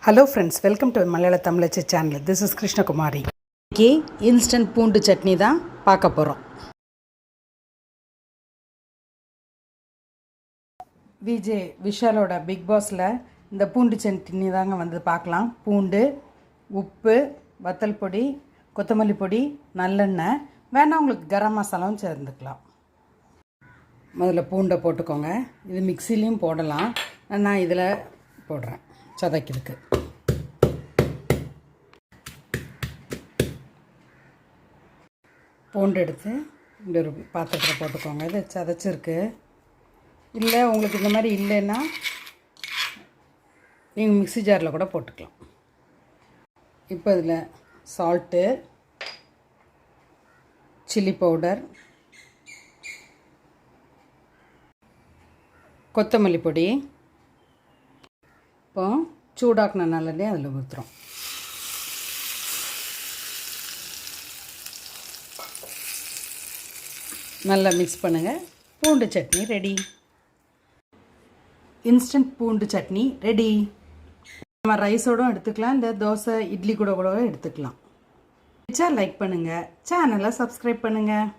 Hello friends, welcome to Malayalam Tamil channel. This is Krishna Kumari. இன்னைக்கு instant பூண்டு சட்னி தான் பார்க்க போகிறோம். விஜய் விஷாலோட பிக் பாஸில் இந்த பூண்டு சட்னி தாங்க வந்து பார்க்கலாம். பூண்டு, உப்பு, வத்தல் பொடி, கொத்தமல்லி பொடி, நல்லெண்ணெய், வேணால் உங்களுக்கு கரம் மசாலாவும் சேர்ந்துக்கலாம். முதல்ல பூண்டை போட்டுக்கோங்க. இது மிக்சிலையும் போடலாம், நான் இதில் போடுறேன் சதைக்கிறதுக்கு. பூண்டு எடுத்து இந்த ஒரு பாத்திரத்தில் போட்டுக்கோங்க. இது சதைச்சிருக்கு. இல்லை உங்களுக்கு இந்த மாதிரி இல்லைன்னா நீங்கள் மிக்ஸி ஜாரில் கூட போட்டுக்கலாம். இப்போ இதில் சால்ட்டு, சில்லி பவுடர், கொத்தமல்லி பொடி, இப்போ சூடாக்கின நல்லெண்ணெய் அதில் ஊற்றுறோம். நல்லா மிக்ஸ் பண்ணுங்கள். பூண்டு சட்னி ரெடி. இன்ஸ்டன்ட் பூண்டு சட்னி ரெடி. நம்ம ரைஸோடும் எடுத்துக்கலாம், இல்லை தோசை இட்லி கூட எடுத்துக்கலாம். பிடிச்சா லைக் பண்ணுங்கள், சேனலை சப்ஸ்கிரைப் பண்ணுங்கள்.